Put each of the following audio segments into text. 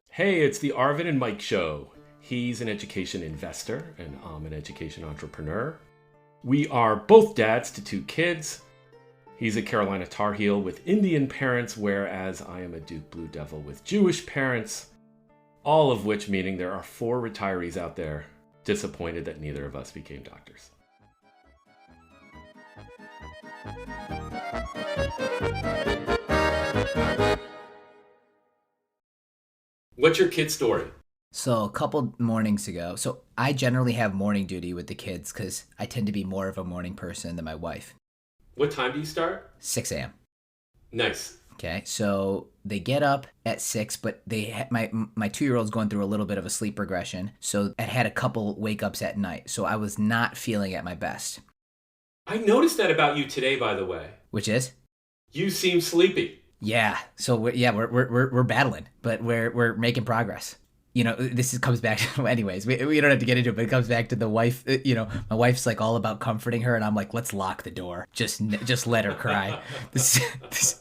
Hey, it's the Arvind and Mike show. He's an education investor and I'm an education entrepreneur. We are both dads to 2 kids. He's a Carolina Tar Heel with Indian parents, whereas I am a Duke Blue Devil with Jewish parents. All of which meaning there are 4 retirees out there disappointed that neither of us became doctors. What's your kid story? So a couple mornings ago, so I generally have morning duty with the kids because I tend to be more of a morning person than my wife. What time do you start? 6 a.m. Nice. Okay, so they get up at 6, but my 2-year-old's going through a little bit of a sleep regression, so I had a couple wake-ups at night, so I was not feeling at my best. I noticed that about you today, by the way. Which is? You seem sleepy. Yeah, so we're battling, but we're making progress. You know, comes back to, anyways, we don't have to get into it, but it comes back to the wife. You know, my wife's like all about comforting her, and I'm like, let's lock the door. Just let her cry. This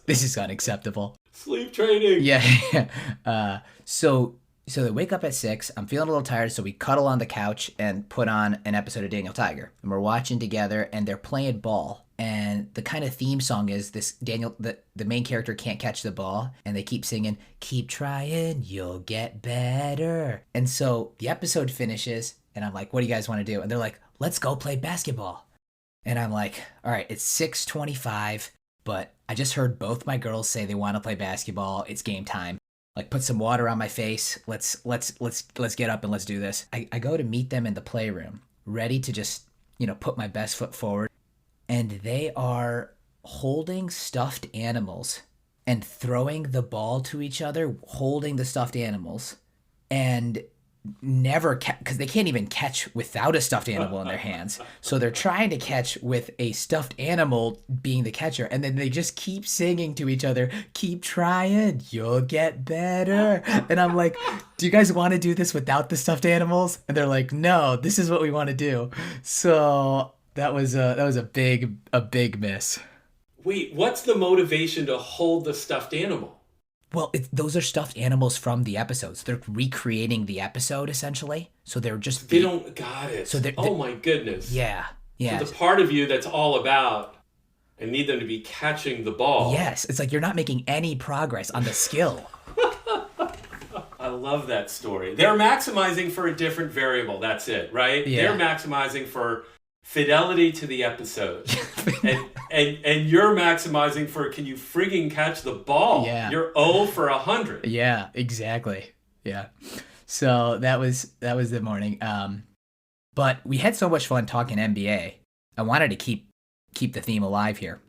is unacceptable. Sleep training. Yeah. So they wake up at 6. I'm feeling a little tired, so we cuddle on the couch and put on an episode of Daniel Tiger. And we're watching together, and they're playing ball. And the kind of theme song is this: Daniel, the main character can't catch the ball, and they keep singing, "Keep trying, you'll get better." And so the episode finishes, and I'm like, "What do you guys want to do?" And they're like, "Let's go play basketball." And I'm like, "All right, it's 6:25, but I just heard both my girls say they want to play basketball. It's game time. Like, put some water on my face. Let's get up and let's do this." I go to meet them in the playroom, ready to just, put my best foot forward. And they are holding stuffed animals and throwing the ball to each other, holding the stuffed animals, and never because they can't even catch without a stuffed animal in their hands. So they're trying to catch with a stuffed animal being the catcher, and then they just keep singing to each other, "Keep trying, you'll get better." And I'm like, "Do you guys want to do this without the stuffed animals?" And they're like, "No, this is what we want to do." So that was a big miss. Wait, what's the motivation to hold the stuffed animal? Well, those are stuffed animals from the episodes. They're recreating the episode, essentially. So they're just... They don't... Got it. So oh, my goodness. Yeah. So the part of you that's all about, I need them to be catching the ball. Yes. It's like you're not making any progress on the skill. I love that story. They're maximizing for a different variable. That's it, right? Yeah. They're maximizing for fidelity to the episode. and you're maximizing for, can you frigging catch the ball? Yeah. You're 0 for 100. Yeah, exactly. Yeah. So that was the morning. But we had so much fun talking NBA. I wanted to keep the theme alive here.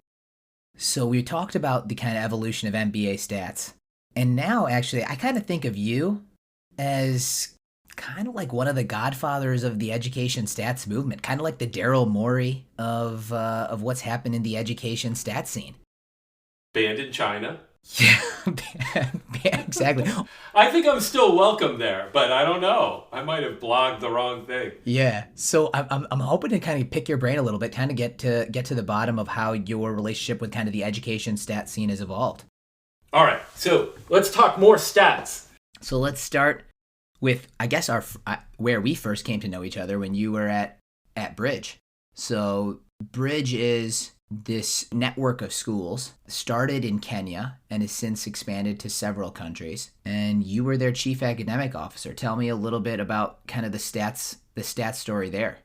So we talked about the kind of evolution of NBA stats. And now, actually, I kind of think of you as kind of like one of the godfathers of the education stats movement, kind of like the Daryl Morey of what's happened in the education stats scene. Banned in China. Yeah, exactly. I think I'm still welcome there, but I don't know. I might have blogged the wrong thing. Yeah, so I'm hoping to kind of pick your brain a little bit, kind of get to the bottom of how your relationship with kind of the education stats scene has evolved. All right, so let's talk more stats. So let's start with, I guess, where we first came to know each other when you were at Bridge. So Bridge is this network of schools, started in Kenya and has since expanded to several countries. And you were their chief academic officer. Tell me a little bit about kind of the stats story there.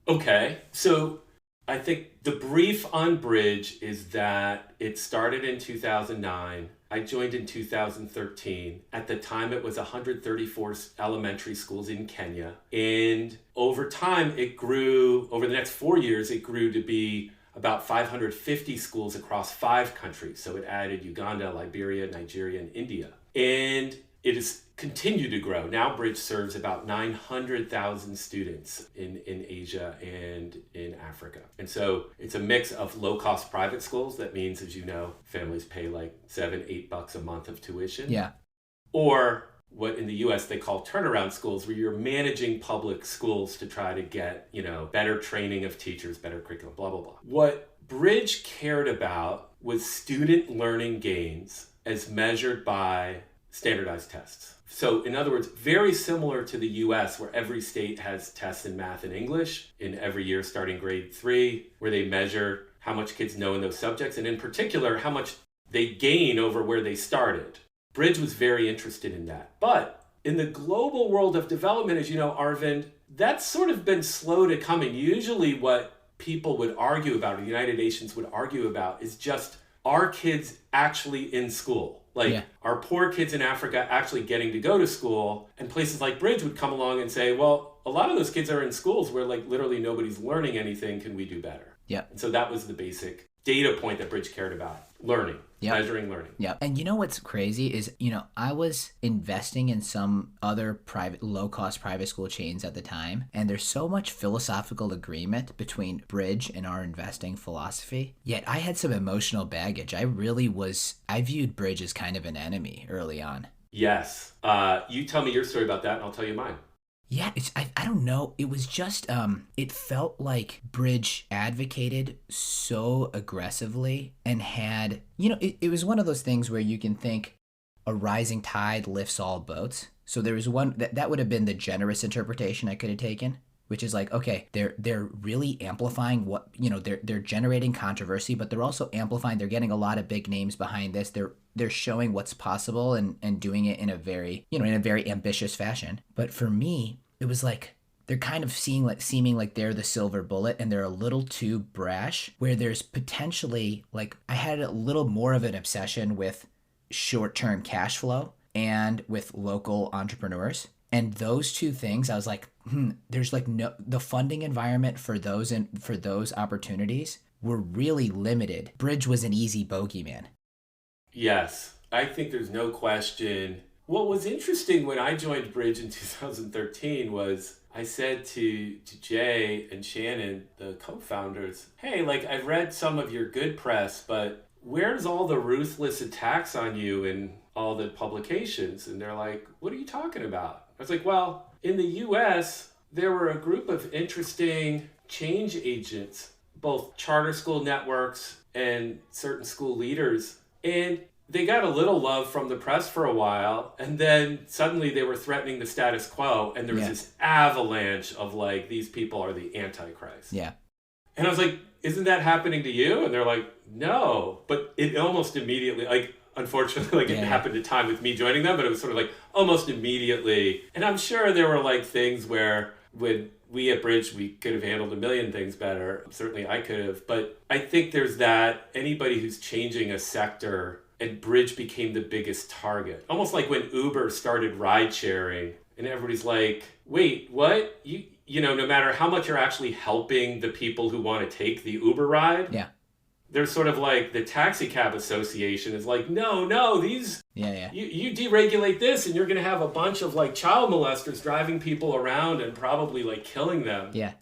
Okay, so I think the brief on Bridge is that it started in 2009. I joined in 2013. At the time, it was 134 elementary schools in Kenya. And over time, it grew, over the next 4 years, it grew to be about 550 schools across 5 countries. So it added Uganda, Liberia, Nigeria, and India. And it has continued to grow. Now Bridge serves about 900,000 students in Asia and in Africa. And so it's a mix of low-cost private schools. That means, as you know, families pay like $7-8 a month of tuition. Yeah. Or what in the US they call turnaround schools, where you're managing public schools to try to get, better training of teachers, better curriculum, blah, blah, blah. What Bridge cared about was student learning gains as measured by standardized tests. So in other words, very similar to the US, where every state has tests in math and English in every year starting grade 3, where they measure how much kids know in those subjects, and in particular, how much they gain over where they started. Bridge was very interested in that. But in the global world of development, as you know, Arvind, that's sort of been slow to come in. Usually what people would argue about, or the United Nations would argue about, is just, are kids actually in school? Like, are poor kids in Africa actually getting to go to school? And places like Bridge would come along and say, well, a lot of those kids are in schools where like literally nobody's learning anything. Can we do better? Yeah. And so that was the basic data point that Bridge cared about. Learning. Measuring learning. Yeah. And you know what's crazy is, I was investing in some other private, low-cost private school chains at the time, and there's so much philosophical agreement between Bridge and our investing philosophy. Yet I had some emotional baggage. I viewed Bridge as kind of an enemy early on. Yes. You tell me your story about that, and I'll tell you mine. Yeah, I don't know. It was just, it felt like Bridge advocated so aggressively and had, it was one of those things where you can think a rising tide lifts all boats. So there was one, that would have been the generous interpretation I could have taken, which is like, okay, they're really amplifying what, they're generating controversy, but they're also amplifying, they're getting a lot of big names behind this. They're showing what's possible and doing it in a very, in a very ambitious fashion. But for me, it was like they're kind of seeming like they're the silver bullet, and they're a little too brash, where there's potentially, like, I had a little more of an obsession with short-term cash flow and with local entrepreneurs. And those two things, I was like, there's like the funding environment for those opportunities were really limited. Bridge was an easy bogeyman. Yes, I think there's no question. What was interesting when I joined Bridge in 2013 was I said to Jay and Shannon, the co-founders, hey, like, I've read some of your good press, but where's all the ruthless attacks on you in all the publications? And they're like, what are you talking about? I was like, well, in the US, there were a group of interesting change agents, both charter school networks and certain school leaders. And they got a little love from the press for a while, and then suddenly they were threatening the status quo, and there was this avalanche of like, these people are the Antichrist. Yeah. And I was like, isn't that happening to you? And they're like, no. But it almost immediately, like, unfortunately, like, it happened at time with me joining them, but it was sort of like almost immediately. And I'm sure there were like things where when we at Bridge, we could have handled a million things better. Certainly I could have. But I think there's that anybody who's changing a sector, and Bridge became the biggest target. Almost like when Uber started ride sharing, and everybody's like, wait, what? You know, no matter how much you're actually helping the people who want to take the Uber ride, there's sort of like the taxi cab association is like, no, these, you deregulate this and you're going to have a bunch of like child molesters driving people around and probably like killing them. Yeah.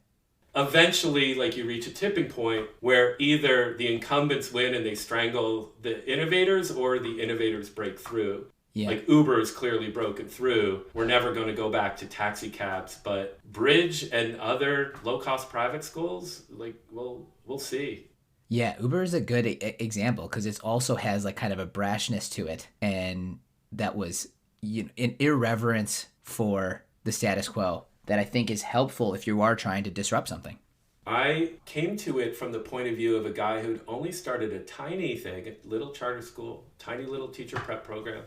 Eventually, like, you reach a tipping point where either the incumbents win and they strangle the innovators, or the innovators break through. Yeah. Like, Uber is clearly broken through. We're never going to go back to taxi cabs, but Bridge and other low-cost private schools, like, we'll see. Yeah, Uber is a good example because it also has like kind of a brashness to it, and that was an irreverence for the status quo that I think is helpful if you are trying to disrupt something. I came to it from the point of view of a guy who'd only started a tiny thing, a little charter school, tiny little teacher prep program,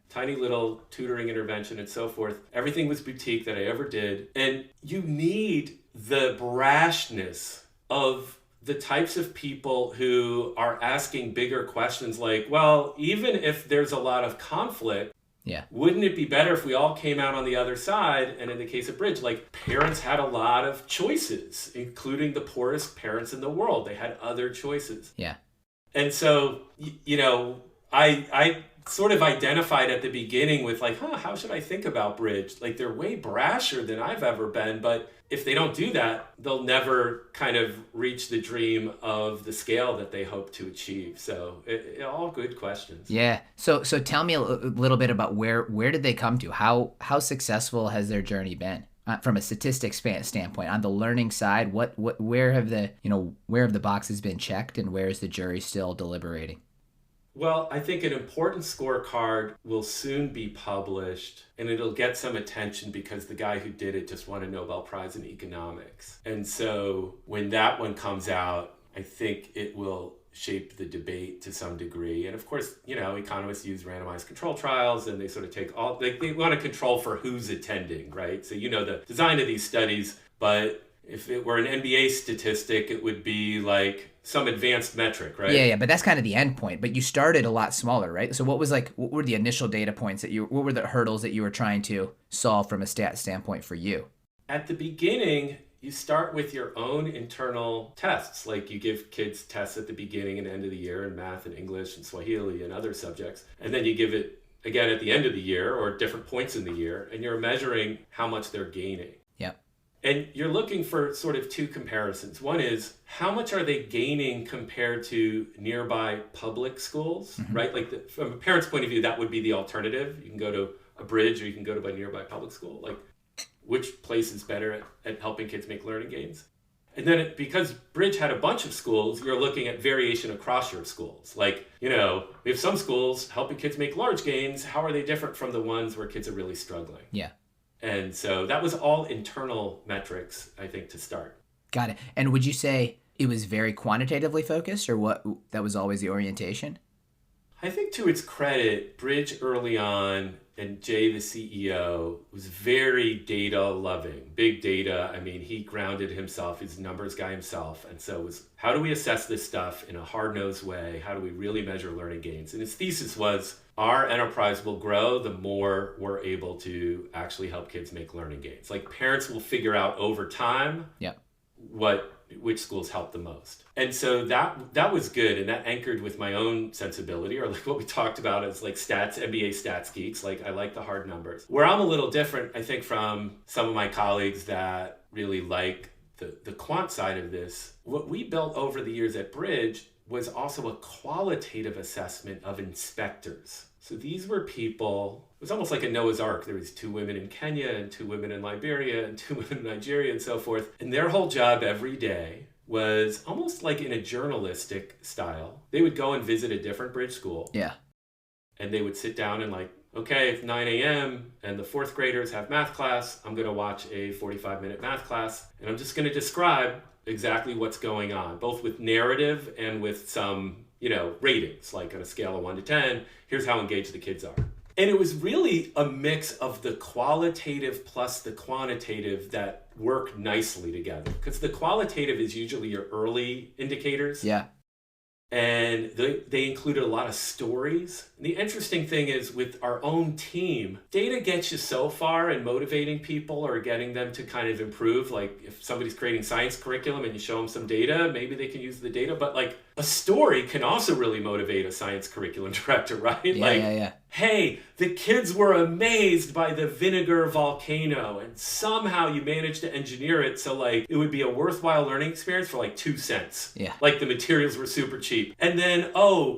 tiny little tutoring intervention and so forth. Everything was boutique that I ever did. And you need the brashness of the types of people who are asking bigger questions like, well, even if there's a lot of conflict, wouldn't it be better if we all came out on the other side? And in the case of Bridge, like, parents had a lot of choices, including the poorest parents in the world. They had other choices. Yeah. And so, I sort of identified at the beginning with like, how should I think about Bridge? Like, they're way brasher than I've ever been, but if they don't do that, they'll never kind of reach the dream of the scale that they hope to achieve. So all good questions. Yeah. So tell me a little bit about where did they come to? How successful has their journey been? from a statistics standpoint, on the learning side, where have the boxes been checked, and where is the jury still deliberating? Well, I think an important scorecard will soon be published, and it'll get some attention because the guy who did it just won a Nobel Prize in economics. And so when that one comes out, I think it will shape the debate to some degree. And of course, economists use randomized control trials, and they sort of take they want to control for who's attending, right? So the design of these studies, but if it were an NBA statistic, it would be like some advanced metric, right? Yeah, but that's kind of the end point. But you started a lot smaller, right? So what were the initial data points what were the hurdles that you were trying to solve from a stat standpoint for you? At the beginning, you start with your own internal tests. Like you give kids tests at the beginning and end of the year in math and English and Swahili and other subjects. And then you give it again at the end of the year or different points in the year, and you're measuring how much they're gaining. Yeah. And you're looking for sort of two comparisons. One is, how much are they gaining compared to nearby public schools, right? Like from a parent's point of view, that would be the alternative. You can go to a Bridge or you can go to a nearby public school. Like, which place is better at helping kids make learning gains? And then because Bridge had a bunch of schools, you're looking at variation across your schools. Like, we have some schools helping kids make large gains. How are they different from the ones where kids are really struggling? Yeah. And so that was all internal metrics, I think, to start. Got it. And would you say it was very quantitatively focused, or that was always the orientation? I think to its credit, Bridge early on, and Jay, the CEO, was very data loving, big data. I mean, he grounded himself, he's a numbers guy himself. And so it was, how do we assess this stuff in a hard-nosed way? How do we really measure learning gains? And his thesis was, our enterprise will grow the more we're able to actually help kids make learning gains. Like parents will figure out over time which schools help the most. And so that was good, and that anchored with my own sensibility, or like what we talked about as like NBA stats geeks. Like I like the hard numbers. Where I'm a little different, I think, from some of my colleagues that really like the quant side of this, what we built over the years at Bridge was also a qualitative assessment of inspectors. So these were people, it was almost like a Noah's Ark. There was 2 women in Kenya and 2 women in Liberia and 2 women in Nigeria and so forth. And their whole job every day was almost like in a journalistic style. They would go and visit a different Bridge school. Yeah. And they would sit down and like, okay, it's 9 a.m. and the 4th graders have math class. I'm going to watch a 45-minute math class. And I'm just going to describe exactly what's going on, both with narrative and with some, ratings, like on a scale of 1 to 10, here's how engaged the kids are. And it was really a mix of the qualitative plus the quantitative that work nicely together. Because the qualitative is usually your early indicators. Yeah. And they included a lot of stories. And the interesting thing is with our own team, data gets you so far in motivating people or getting them to kind of improve. Like if somebody's creating science curriculum and you show them some data, maybe they can use the data. But like a story can also really motivate a science curriculum director, right? Yeah. Hey, the kids were amazed by the vinegar volcano, and somehow you managed to engineer it so like it would be a worthwhile learning experience for like 2 cents. Yeah. Like the materials were super cheap. And then,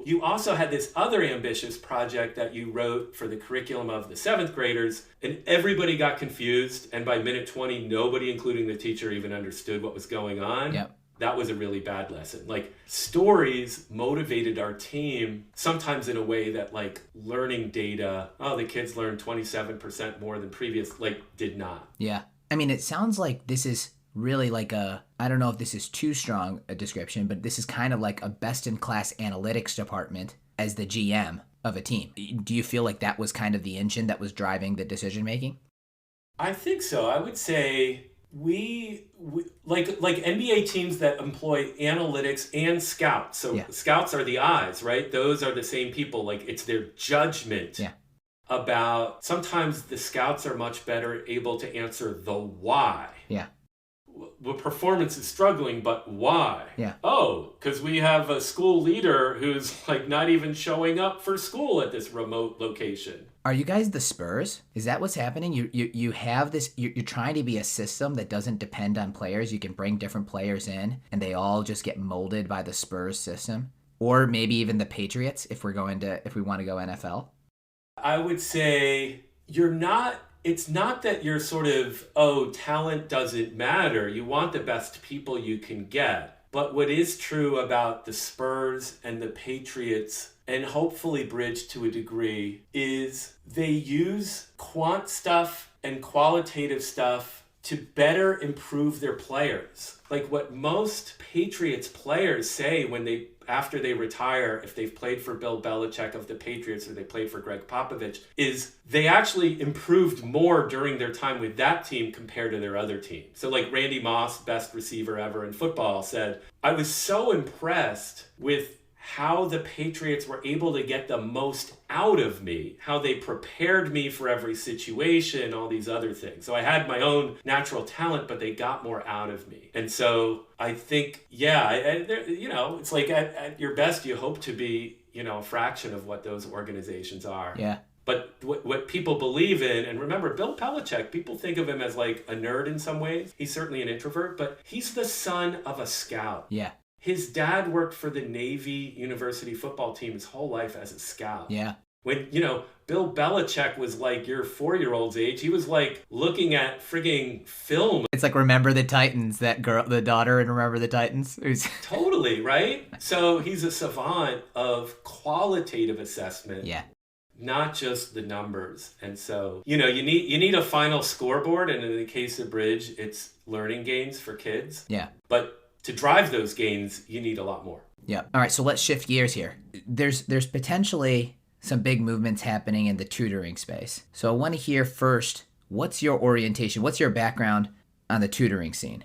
you also had this other ambitious project that you wrote for the curriculum of the 7th graders, and everybody got confused. And by minute 20, nobody, including the teacher, even understood what was going on. Yep. That was a really bad lesson. Like stories motivated our team sometimes in a way that like learning data, the kids learned 27% more than previous, like did not. Yeah. I mean, it sounds like this is really like I don't know if this is too strong a description, but this is kind of like a best-in-class analytics department as the GM of a team. Do you feel like that was kind of the engine that was driving the decision-making? I think so. I would say we like NBA teams that employ analytics and scouts. So scouts are the eyes, right? Those are the same people. Like it's their judgment about, sometimes the scouts are much better able to answer the why. Yeah. The performance is struggling, but why? Yeah. Because we have a school leader who's like not even showing up for school at this remote location. Are you guys the Spurs? Is that what's happening? You have this, you're trying to be a system that doesn't depend on players. You can bring different players in and they all just get molded by the Spurs system. Or maybe even the Patriots if we want to go NFL. I would say you're not it's not that you're sort of, oh, talent doesn't matter. You want the best people you can get. But what is true about the Spurs and the Patriots, and hopefully Bridge to a degree, is they use quant stuff and qualitative stuff to better improve their players. Like what most Patriots players say after they retire, if they've played for Bill Belichick of the Patriots or they played for Greg Popovich, is they actually improved more during their time with that team compared to their other team. So like Randy Moss, best receiver ever in football, said, I was so impressed with how the Patriots were able to get the most out of me, how they prepared me for every situation, all these other things. So I had my own natural talent, but they got more out of me. And so I think, it's like at your best, you hope to be, a fraction of what those organizations are. Yeah. But what people believe in, and remember, Bill Belichick, people think of him as like a nerd in some ways. He's certainly an introvert, but he's the son of a scout. Yeah. His dad worked for the Navy University football team his whole life as a scout. Yeah. When, Bill Belichick was like your 4-year-old's age, he was like looking at frigging film. It's like Remember the Titans, that girl, the daughter in Remember the Titans. Totally, right? So he's a savant of qualitative assessment. Yeah. Not just the numbers. And so, you need a final scoreboard. And in the case of Bridge, it's learning gains for kids. Yeah. But to drive those gains, you need a lot more. Yeah. All right, so let's shift gears here. There's potentially some big movements happening in the tutoring space. So I want to hear first, what's your orientation? What's your background on the tutoring scene?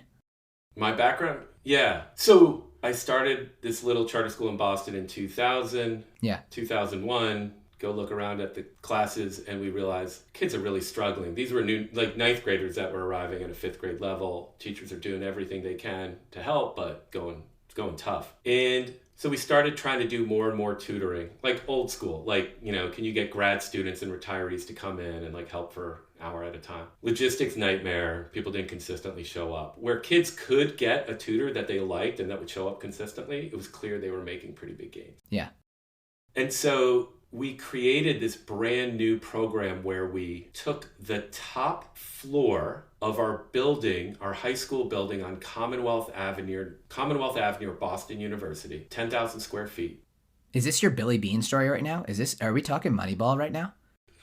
My background? Yeah. So I started this little charter school in Boston in 2000. Yeah. 2001. Go look around at the classes and we realized kids are really struggling. These were new, like 9th graders that were arriving at a 5th grade level. Teachers are doing everything they can to help, but it's going tough. And so we started trying to do more and more tutoring, like old school, like, can you get grad students and retirees to come in and like help for an hour at a time? Logistics nightmare. People didn't consistently show up. Where kids could get a tutor that they liked and that would show up consistently, it was clear they were making pretty big gains. Yeah. And so we created this brand new program where we took the top floor of our building, our high school building on Commonwealth Avenue, Boston University, 10,000 square feet. Is this your Billy Bean story right now? Are we talking Moneyball right now?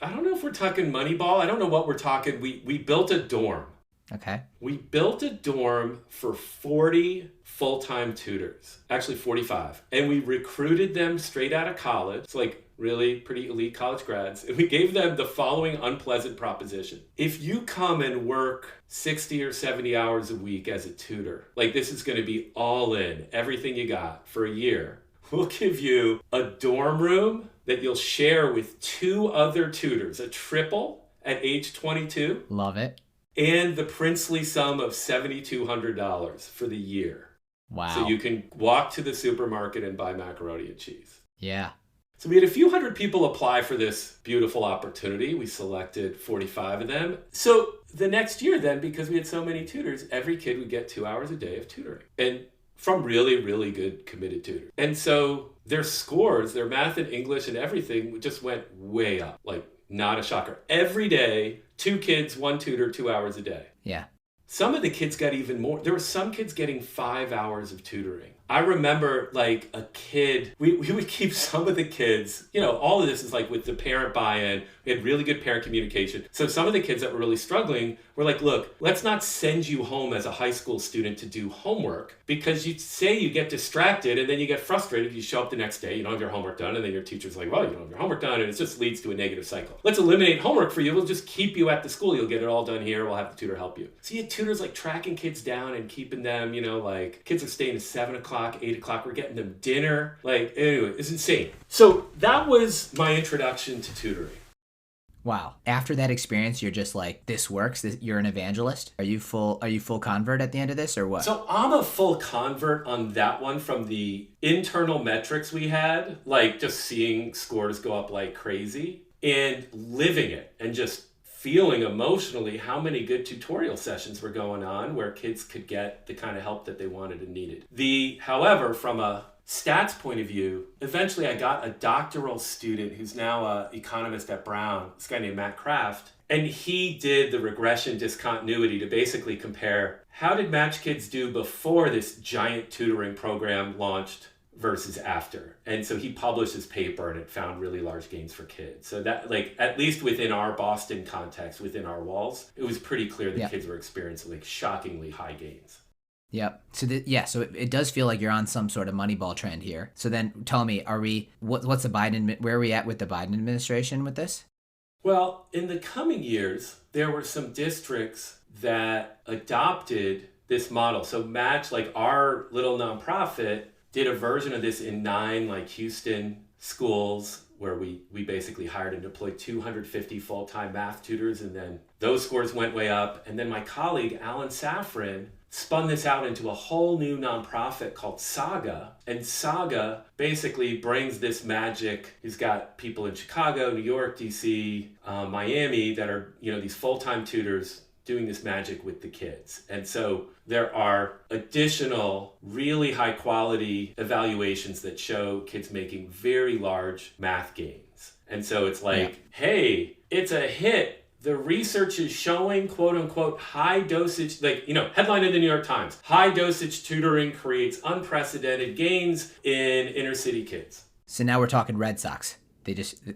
I don't know if we're talking Moneyball. I don't know what we're talking. We built a dorm. Okay. We built a dorm for 40 full-time tutors, actually 45. And we recruited them straight out of college. It's like really pretty elite college grads. And we gave them the following unpleasant proposition. If you come and work 60 or 70 hours a week as a tutor, like this is going to be all in, everything you got for a year, we'll give you a dorm room that you'll share with 2 other tutors, a triple at age 22. Love it. And the princely sum of $7,200 for the year. Wow. So you can walk to the supermarket and buy macaroni and cheese. Yeah. So we had a few hundred people apply for this beautiful opportunity. We selected 45 of them. So the next year then, because we had so many tutors, every kid would get 2 hours a day of tutoring. And from really, really good committed tutors. And so their scores, their math and English and everything just went way up. Like, not a shocker. Every day, 2 kids, 1 tutor, 2 hours a day. Yeah. Some of the kids got even more. There were some kids getting 5 hours of tutoring. I remember like a kid, we would keep some of the kids, all of this is like with the parent buy-in. We had really good parent communication. So some of the kids that were really struggling were like, look, let's not send you home as a high school student to do homework because you say you get distracted and then you get frustrated. You show up the next day, you don't have your homework done, and then your teacher's like, well, you don't have your homework done, and it just leads to a negative cycle. Let's eliminate homework for you. We'll just keep you at the school. You'll get it all done here. We'll have the tutor help you. So you had tutors like tracking kids down and keeping them, like kids are staying at 7 o'clock, 8 o'clock. We're getting them dinner. Like, anyway, it's insane. So that was my introduction to tutoring. Wow. After that experience, you're just like, this works. You're an evangelist. Are you full convert at the end of this or what? So I'm a full convert on that one from the internal metrics we had, like just seeing scores go up like crazy and living it and just feeling emotionally how many good tutorial sessions were going on where kids could get the kind of help that they wanted and needed. However, from a stats point of view, eventually I got a doctoral student who's now an economist at Brown, this guy named Matt Kraft, and he did the regression discontinuity to basically compare how did Match Kids do before this giant tutoring program launched versus after. And so he published his paper and it found really large gains for kids. So that, like, at least within our Boston context, within our walls, it was pretty clear that kids were experiencing like shockingly high gains. Yep. So it does feel like you're on some sort of Moneyball trend here. So then tell me, what's the Biden, where are we at with the Biden administration with this? Well, in the coming years, there were some districts that adopted this model. So Match, like our little nonprofit, did a version of this in 9 like Houston schools where we basically hired and deployed 250 full-time math tutors, and then those scores went way up. And then my colleague, Alan Safran, spun this out into a whole new nonprofit called Saga. And Saga basically brings this magic. He's got people in Chicago, New York, DC, Miami that are, these full-time tutors doing this magic with the kids. And so there are additional really high quality evaluations that show kids making very large math gains. And so it's like, hey, it's a hit. The research is showing, quote unquote, high dosage, headline in the New York Times, high dosage tutoring creates unprecedented gains in inner city kids. So now we're talking Red Sox.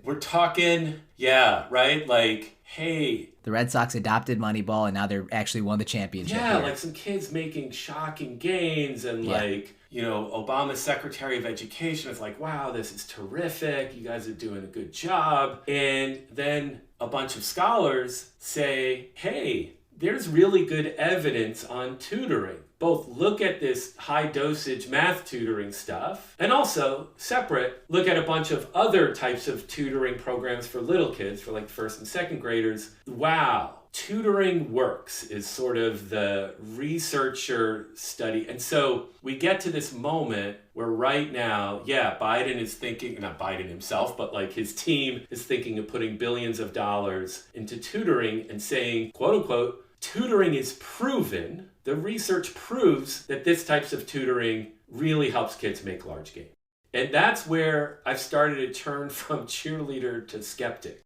We're talking, right? Like, hey. The Red Sox adopted Moneyball and now they're actually won the championship. Yeah, here. Like some kids making shocking gains and Obama's Secretary of Education is like, wow, this is terrific. You guys are doing a good job. And then a bunch of scholars say, hey, there's really good evidence on tutoring. Both look at this high dosage math tutoring stuff and also separate, look at a bunch of other types of tutoring programs for little kids, for like first and second graders. Wow, tutoring works is sort of the researcher study. And so we get to this moment where right now, Biden is thinking, not Biden himself, but like his team is thinking of putting billions of dollars into tutoring and saying, quote unquote, tutoring is proven. The research proves that this types of tutoring really helps kids make large gains. And that's where I've started to turn from cheerleader to skeptic.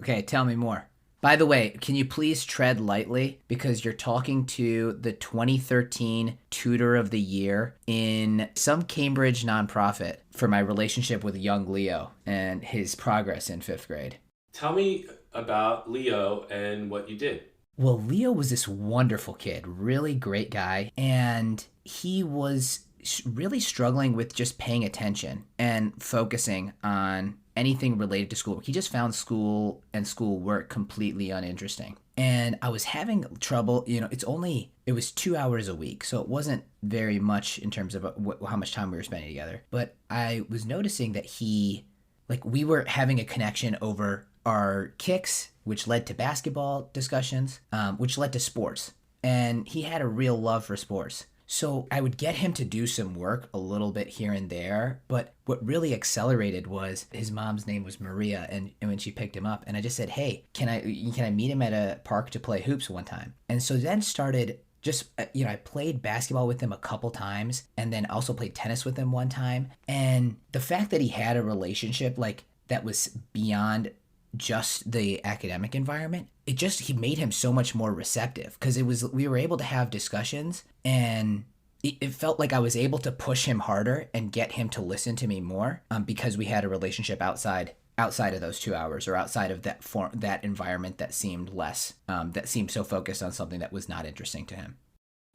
Okay, tell me more. By the way, can you please tread lightly because you're talking to the 2013 Tutor of the Year in some Cambridge nonprofit for my relationship with young Leo and his progress in 5th grade. Tell me about Leo and what you did. Well, Leo was this wonderful kid, really great guy, and he was really struggling with just paying attention and focusing on anything related to schoolwork. He just found school and schoolwork completely uninteresting. And I was having trouble, it was 2 hours a week, so it wasn't very much in terms of how much time we were spending together. But I was noticing that we were having a connection over our kicks, which led to basketball discussions, which led to sports. And he had a real love for sports. So I would get him to do some work a little bit here and there. But what really accelerated was his mom's name was Maria. And when she picked him up, and I just said, hey, can I meet him at a park to play hoops one time? And so then started I played basketball with him a couple times and then also played tennis with him one time. And the fact that he had a relationship like that was beyond just the academic environment, he made him so much more receptive because we were able to have discussions and it felt like I was able to push him harder and get him to listen to me more because we had a relationship outside of those 2 hours or outside of that environment that seemed that seemed so focused on something that was not interesting to him.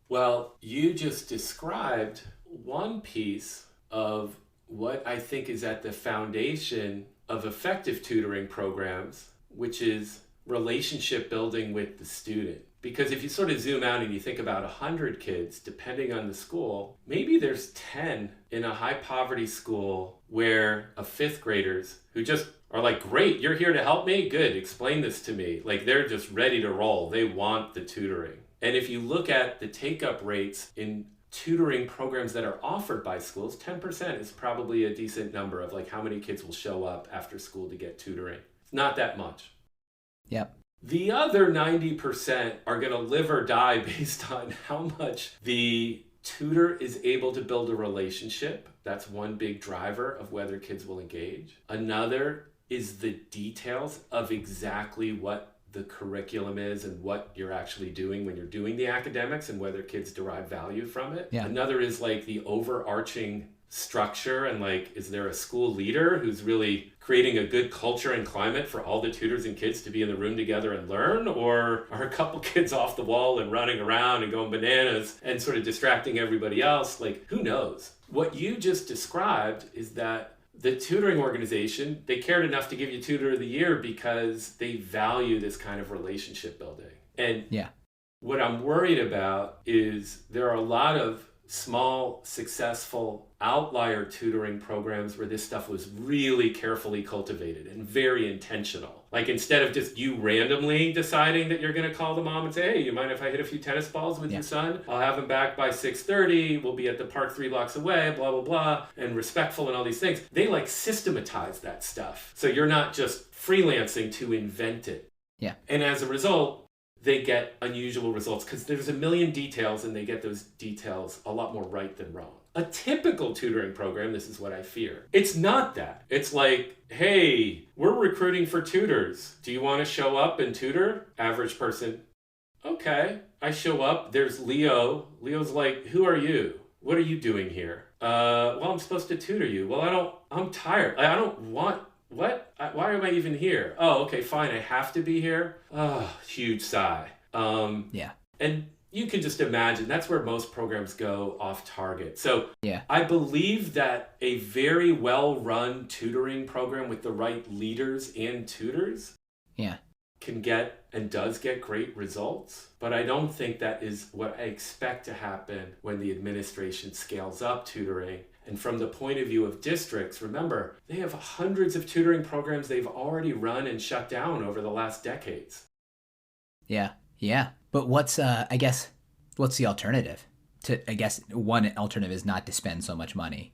Well, you just described one piece of what I think is at the foundation of effective tutoring programs, which is relationship building with the student. Because if you sort of zoom out and you think about 100 kids, depending on the school, maybe there's 10 in a high poverty school where 5th graders who just are like, great, you're here to help me? Good, explain this to me. Like they're just ready to roll. They want the tutoring. And if you look at the take-up rates in tutoring programs that are offered by schools, 10% is probably a decent number of like how many kids will show up after school to get tutoring. It's not that much. Yep. The other 90% are going to live or die based on how much the tutor is able to build a relationship. That's one big driver of whether kids will engage. Another is the details of exactly what the curriculum is and what you're actually doing when you're doing the academics and whether kids derive value from it. Yeah. Another is like the overarching structure and like, is there a school leader who's really creating a good culture and climate for all the tutors and kids to be in the room together and learn? Or are a couple kids off the wall and running around and going bananas and sort of distracting everybody else? Like, who knows? What you just described is that the tutoring organization, they cared enough to give you Tutor of the Year because they value this kind of relationship building. And what I'm worried about is there are a lot of small, successful outlier tutoring programs where this stuff was really carefully cultivated and very intentional. Like instead of just you randomly deciding that you're going to call the mom and say, hey, you mind if I hit a few tennis balls with your son? I'll have him back by 6:30. We'll be at the park 3 blocks away, blah, blah, blah, and respectful and all these things. They like systematize that stuff. So you're not just freelancing to invent it. Yeah. And as a result, they get unusual results because there's a million details and they get those details a lot more right than wrong. A typical tutoring program, this is what I fear. It's not that. It's like, hey, we're recruiting for tutors. Do you want to show up and tutor? Average person. Okay. I show up. There's Leo. Leo's like, who are you? What are you doing here? Well, I'm supposed to tutor you. Well, I'm tired. I don't want... What? Why am I even here? Oh, okay, fine. I have to be here. Oh, huge sigh. And you can just imagine that's where most programs go off target. So I believe that a very well-run tutoring program with the right leaders and tutors can get and does get great results. But I don't think that is what I expect to happen when the administration scales up tutoring. And from the point of view of districts, remember, they have hundreds of tutoring programs they've already run and shut down over the last decades. Yeah. But what's the alternative? I guess one alternative is not to spend so much money.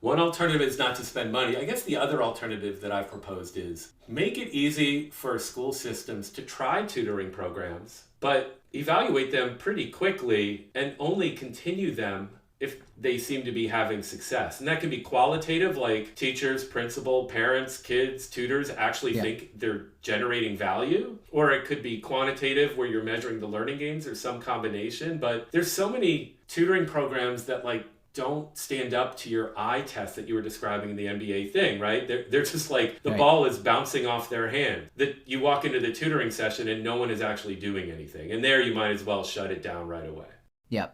One alternative is not to spend money. I guess the other alternative that I've proposed is make it easy for school systems to try tutoring programs, but evaluate them pretty quickly and only continue them if they seem to be having success. And that can be qualitative, like teachers, principal, parents, kids, tutors actually think they're generating value. Or it could be quantitative, where you're measuring the learning gains or some combination. But there's so many tutoring programs that like don't stand up to your eye test that you were describing in the NBA thing, right? They're just like, the ball is bouncing off their hand. That you walk into the tutoring session and no one is actually doing anything. And there you might as well shut it down right away. Yeah.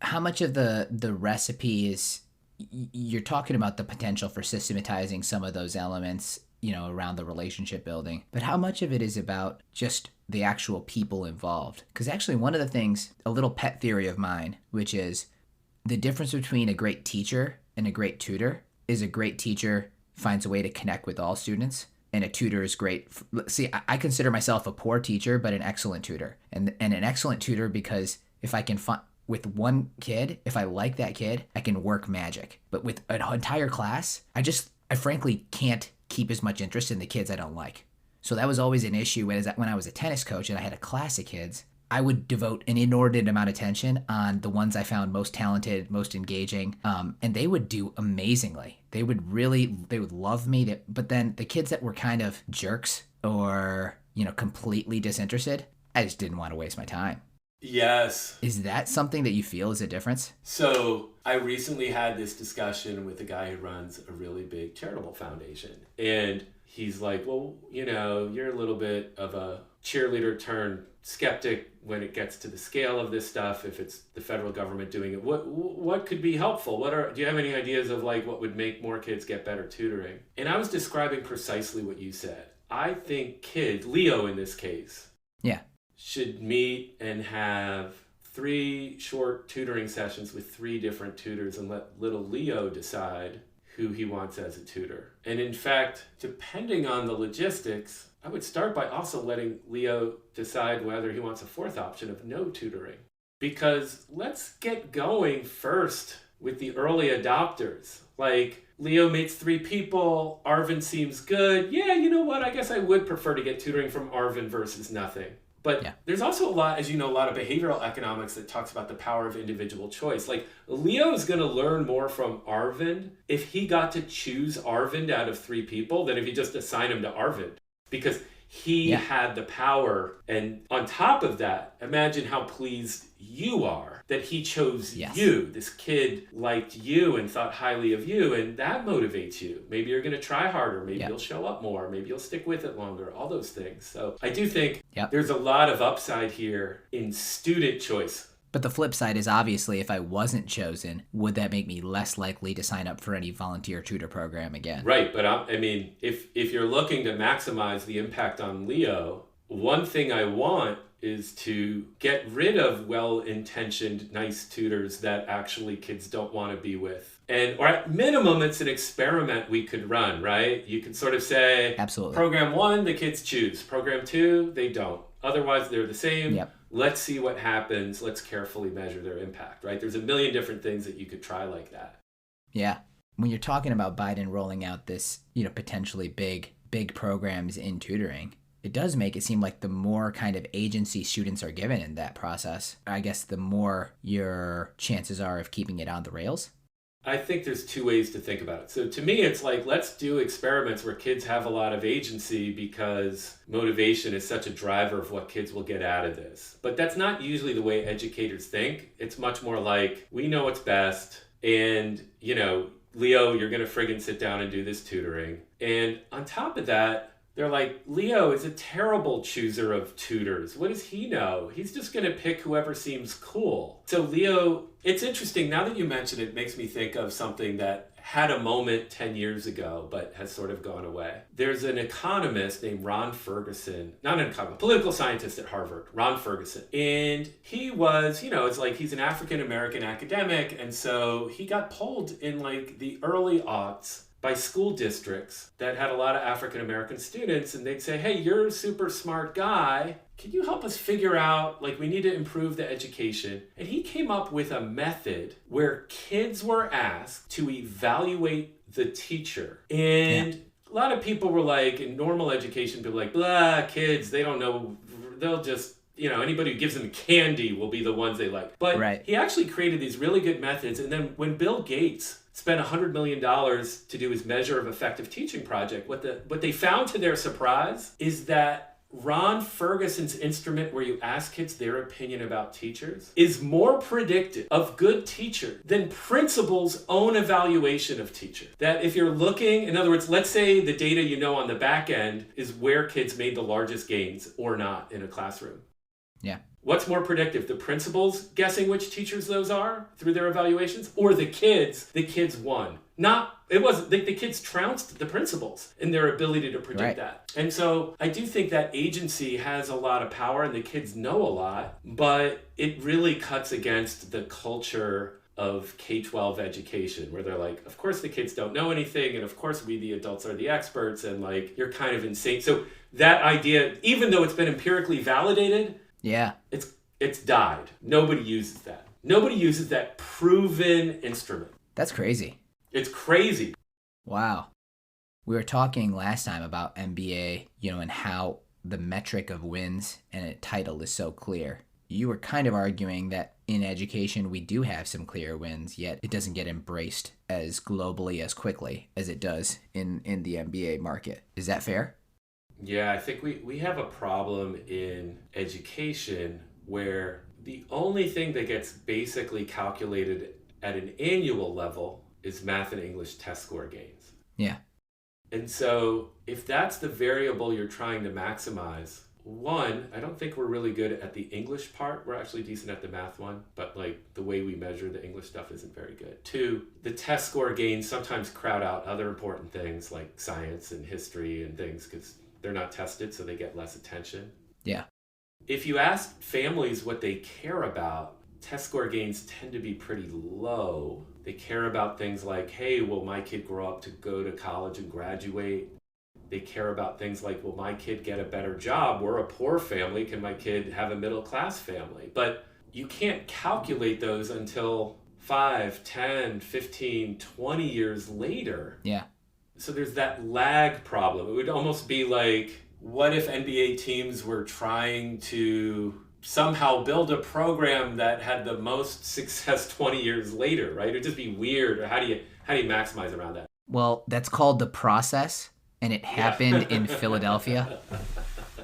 How much of the recipe is, you're talking about the potential for systematizing some of those elements, around the relationship building, but how much of it is about just the actual people involved? Because actually one of the things, a little pet theory of mine, which is the difference between a great teacher and a great tutor is a great teacher finds a way to connect with all students, and a tutor is great. See, I consider myself a poor teacher, but an excellent tutor, and an excellent tutor because if I can find... With one kid, if I like that kid, I can work magic. But with an entire class, I frankly can't keep as much interest in the kids I don't like. So that was always an issue when I was a tennis coach and I had a class of kids. I would devote an inordinate amount of attention on the ones I found most talented, most engaging, and they would do amazingly. They would love me. But then the kids that were kind of jerks or, completely disinterested, I just didn't want to waste my time. Yes. Is that something that you feel is a difference? So I recently had this discussion with a guy who runs a really big charitable foundation. And he's like, well, you're a little bit of a cheerleader turned skeptic when it gets to the scale of this stuff, if it's the federal government doing it. What could be helpful? Do you have any ideas of like what would make more kids get better tutoring? And I was describing precisely what you said. I think kids, Leo in this case, should meet and have 3 short tutoring sessions with 3 different tutors and let little Leo decide who he wants as a tutor. And in fact, depending on the logistics, I would start by also letting Leo decide whether he wants a 4th option of no tutoring. Because let's get going first with the early adopters. Like, Leo meets 3 people, Arvind seems good. Yeah, you know what? I guess I would prefer to get tutoring from Arvind versus nothing. But Yeah. there's also a lot, as you know, a lot of behavioral economics that talks about the power of individual choice. Like Leo is going to learn more from Arvind if he got to choose Arvind out of 3 people than if you just assign him to Arvind, because he had the power. And on top of that, imagine how pleased you are that he chose you. This kid liked you and thought highly of you, and that motivates you. Maybe you're going to try harder. Maybe you'll show up more. Maybe you'll stick with it longer. All those things. So I do think there's a lot of upside here in student choice. But the flip side is, obviously, if I wasn't chosen, would that make me less likely to sign up for any volunteer tutor program again? Right. But I mean, if you're looking to maximize the impact on Leo, one thing I want is to get rid of well-intentioned, nice tutors that actually kids don't want to be with. Or at minimum, it's an experiment we could run, right? You could sort of say, absolutely, program 1, the kids choose. Program 2, they don't. Otherwise, they're the same. Yep. Let's see what happens. Let's carefully measure their impact, right? There's a million different things that you could try like that. Yeah. When you're talking about Biden rolling out this, potentially big programs in tutoring, it does make it seem like the more kind of agency students are given in that process, I guess the more your chances are of keeping it on the rails. I think there's 2 ways to think about it. So to me, it's like, let's do experiments where kids have a lot of agency because motivation is such a driver of what kids will get out of this. But that's not usually the way educators think. It's much more like, we know what's best. And, Leo, you're going to friggin' sit down and do this tutoring. And on top of that, they're like, Leo is a terrible chooser of tutors. What does he know? He's just going to pick whoever seems cool. So Leo, it's interesting. Now that you mention it, makes me think of something that had a moment 10 years ago, but has sort of gone away. There's an economist named Ron Ferguson, not an economist, political scientist at Harvard, Ron Ferguson. And he was, it's like he's an African-American academic. And so he got pulled in like the early aughts by school districts that had a lot of African-American students, and they'd say, hey, you're a super smart guy. Can you help us figure out, we need to improve the education? And he came up with a method where kids were asked to evaluate the teacher. And a lot of people were like, in normal education, people were like, blah, kids, they don't know, they'll just, anybody who gives them candy will be the ones they like. But he actually created these really good methods. And then when Bill Gates spent $100 million to do his measure of effective teaching project, what they found, to their surprise, is that Ron Ferguson's instrument, where you ask kids their opinion about teachers, is more predictive of good teacher than principals' own evaluation of teacher. That if you're looking, in other words, let's say the data on the back end is where kids made the largest gains or not in a classroom. Yeah. What's more predictive? The principals guessing which teachers those are through their evaluations, or the kids? The kids won. It wasn't the kids trounced the principals in their ability to predict that. And so I do think that agency has a lot of power, and the kids know a lot, but it really cuts against the culture of K-12 education, where they're like, of course the kids don't know anything, and of course we the adults are the experts, and you're kind of insane. So that idea, even though it's been empirically validated, it's died. Nobody uses that. Nobody uses that proven instrument. That's crazy. It's crazy. Wow. We were talking last time about MBA, and how the metric of wins and a title is so clear. You were kind of arguing that in education we do have some clear wins, yet it doesn't get embraced as globally as quickly as it does in the MBA market. Is that fair? Yeah, I think we have a problem in education where the only thing that gets basically calculated at an annual level is math and English test score gains. Yeah. And so if that's the variable you're trying to maximize, one, I don't think we're really good at the English part. We're actually decent at the math one, but the way we measure the English stuff isn't very good. Two, the test score gains sometimes crowd out other important things like science and history and things because they're not tested, so they get less attention. Yeah. If you ask families what they care about, test score gains tend to be pretty low. They care about things like, hey, will my kid grow up to go to college and graduate? They care about things like, will my kid get a better job? We're a poor family. Can my kid have a middle class family? But you can't calculate those until 5, 10, 15, 20 years later. Yeah. So there's that lag problem. It would almost be like what if NBA teams were trying to somehow build a program that had the most success 20 years later, right? It'd just be weird. Or how do you maximize around that? Well, that's called the process, and it happened in Philadelphia.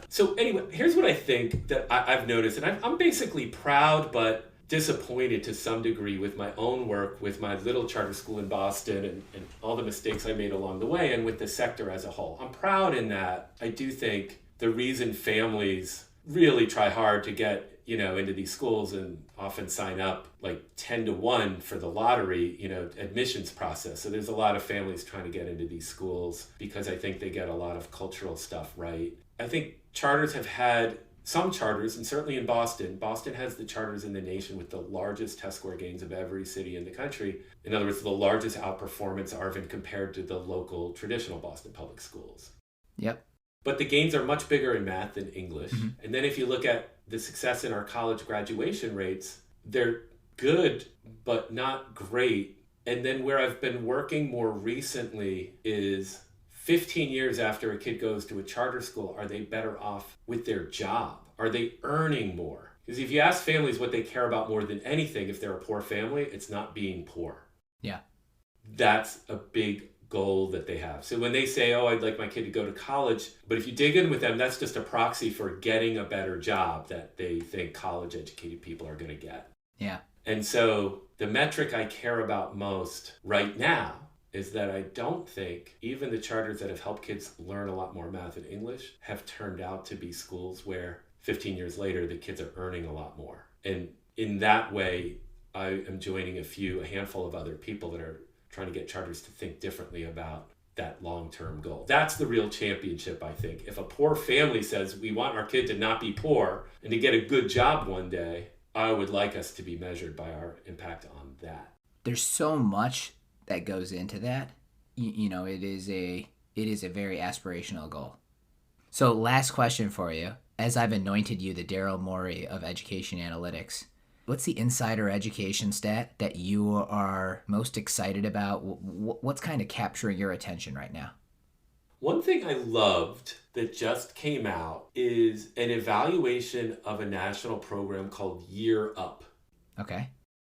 So anyway, here's what I think that I've noticed, and I'm basically proud but disappointed to some degree with my own work, with my little charter school in Boston and all the mistakes I made along the way, and with the sector as a whole. I'm proud in that I do think the reason families really try hard to get, into these schools and often sign up like 10 to 1 for the lottery, admissions process. So there's a lot of families trying to get into these schools because I think they get a lot of cultural stuff right. I think charters have had some charters, and certainly in Boston has the charters in the nation with the largest test score gains of every city in the country. In other words, the largest outperformance, Arvind, compared to the local traditional Boston public schools. Yep. But the gains are much bigger in math than English. Mm-hmm. And then if you look at the success in our college graduation rates, they're good, but not great. And then where I've been working more recently is 15 years after a kid goes to a charter school, are they better off with their job? Are they earning more? Because if you ask families what they care about more than anything, if they're a poor family, it's not being poor. Yeah. That's a big goal that they have. So when they say, oh, I'd like my kid to go to college, but if you dig in with them, that's just a proxy for getting a better job that they think college educated people are going to get. Yeah. And so the metric I care about most right now is that I don't think even the charters that have helped kids learn a lot more math and English have turned out to be schools where 15 years later the kids are earning a lot more. And in that way, I am joining a handful of other people that are trying to get charters to think differently about that long-term goal. That's the real championship, I think. If a poor family says, we want our kid to not be poor and to get a good job one day, I would like us to be measured by our impact on that. There's so much that goes into that. It is a very aspirational goal. So last question for you. As I've anointed you the Daryl Morey of Education Analytics, what's the insider education stat that you are most excited about? What's kind of capturing your attention right now? One thing I loved that just came out is an evaluation of a national program called Year Up. Okay.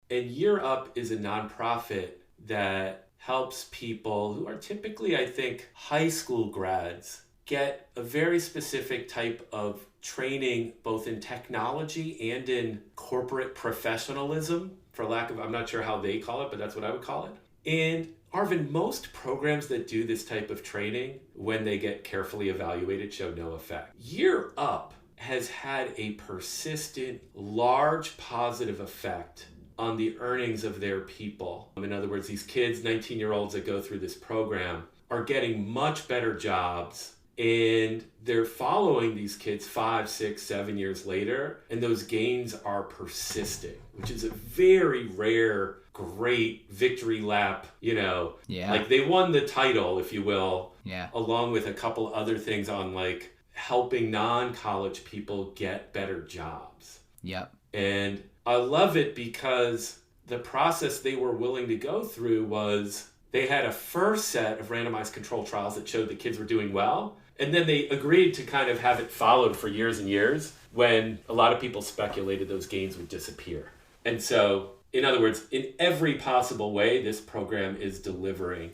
And Year Up is a nonprofit that helps people who are typically, I think, high school grads get a very specific type of training, both in technology and in corporate professionalism, I'm not sure how they call it, but that's what I would call it. And Arvind, most programs that do this type of training, when they get carefully evaluated, show no effect. Year Up has had a persistent, large positive effect on the earnings of their people. In other words, these kids, 19-year-olds that go through this program, are getting much better jobs, and they're following these kids 5, 6, 7 years later, and those gains are persisting, which is a very rare, great victory lap, like they won the title, if you will, along with a couple other things on like helping non-college people get better jobs. Yep. And I love it because the process they were willing to go through was they had a first set of randomized control trials that showed the kids were doing well. And then they agreed to kind of have it followed for years and years when a lot of people speculated those gains would disappear. And so, in other words, in every possible way, this program is delivering.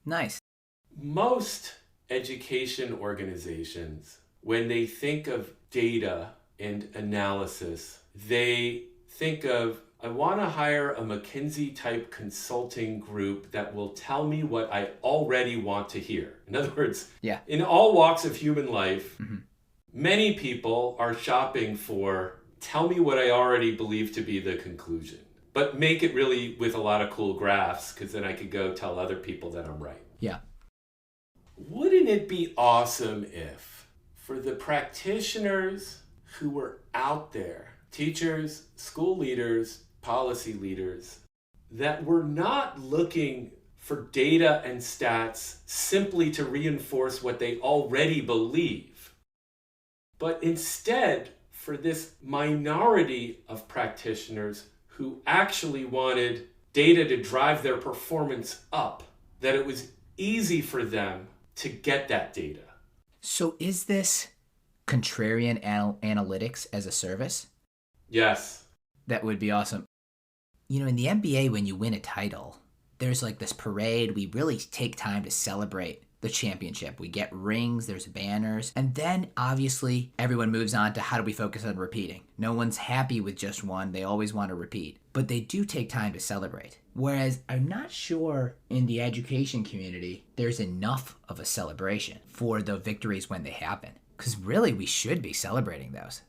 Nice. Most education organizations, when they think of data and analysis, they think of, I want to hire a McKinsey-type consulting group that will tell me what I already want to hear. In other words, in all walks of human life, many people are shopping for, tell me what I already believe to be the conclusion, but make it really with a lot of cool graphs, because then I could go tell other people that I'm right. Yeah. Wouldn't it be awesome if, for the practitioners who were out there, teachers, school leaders, policy leaders, that were not looking for data and stats simply to reinforce what they already believe, but instead for this minority of practitioners who actually wanted data to drive their performance up, that it was easy for them to get that data. So is this Contrarian Analytics as a service? Yes. That would be awesome. You know, in the NBA, when you win a title, there's like this parade. We really take time to celebrate the championship. We get rings, there's banners, and then obviously everyone moves on to how do we focus on repeating. No one's happy with just one. They always want to repeat. But they do take time to celebrate. Whereas I'm not sure in the education community there's enough of a celebration for the victories when they happen. Because really, we should be celebrating those.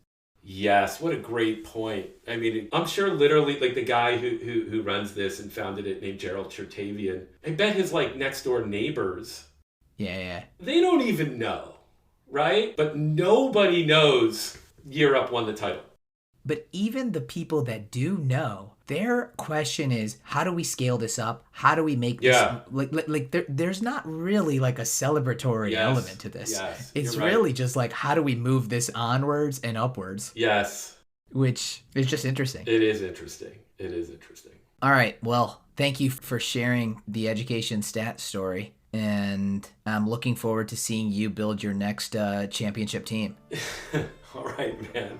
Yes, what a great point. I mean, I'm sure literally like the guy who runs this and founded it named Gerald Chertavian, I bet his like next door neighbors, they don't even know, right? But nobody knows Year Up won the title. But even the people that do know, their question is, how do we scale this up? How do we make this? There's not really like a celebratory element to this. Yes, it's really just like, how do we move this onwards and upwards? Yes. Which is just interesting. It is interesting. It is interesting. All right. Well, thank you for sharing the education stat story. And I'm looking forward to seeing you build your next championship team. All right, man.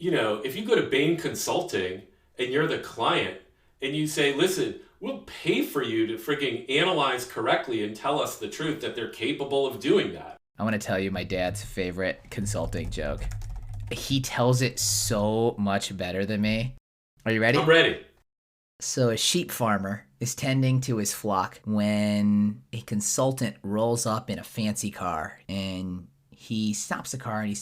You know, if you go to Bain Consulting and you're the client and you say, listen, we'll pay for you to frigging analyze correctly and tell us the truth that they're capable of doing that. I want to tell you my dad's favorite consulting joke. He tells it so much better than me. Are you ready? I'm ready. So a sheep farmer is tending to his flock when a consultant rolls up in a fancy car, and he stops the car and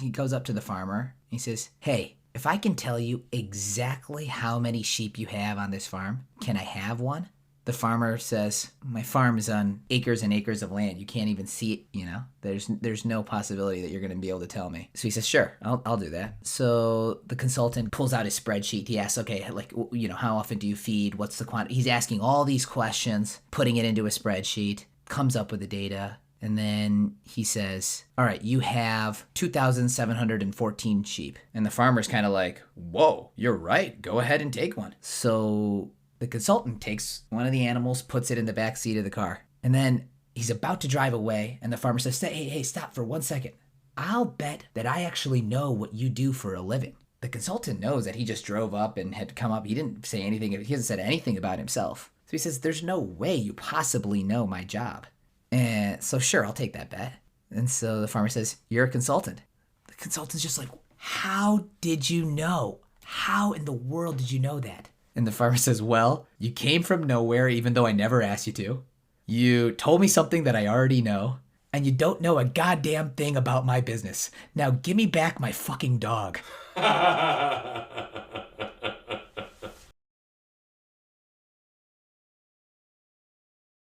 he goes up to the farmer. He says, hey, if I can tell you exactly how many sheep you have on this farm, can I have one? The farmer says, my farm is on acres and acres of land. You can't even see it, you know? There's no possibility that you're going to be able to tell me. So he says, sure, I'll do that. So the consultant pulls out his spreadsheet. He asks, okay, like, you know, how often do you feed? What's the quantity? He's asking all these questions, putting it into a spreadsheet, comes up with the data. And then he says, all right, you have 2,714 sheep. And the farmer's kind of like, whoa, you're right. Go ahead and take one. So the consultant takes one of the animals, puts it in the back seat of the car. And then he's about to drive away. And the farmer says, hey, stop for 1 second. I'll bet that I actually know what you do for a living. The consultant knows that he just drove up and had come up. He didn't say anything. He hasn't said anything about himself. So he says, there's no way you possibly know my job. And so, sure, I'll take that bet. And so the farmer says, you're a consultant. The consultant's just like, how did you know? How in the world did you know that? And the farmer says, well, you came from nowhere even though I never asked you to. You told me something that I already know. And you don't know a goddamn thing about my business. Now give me back my fucking dog.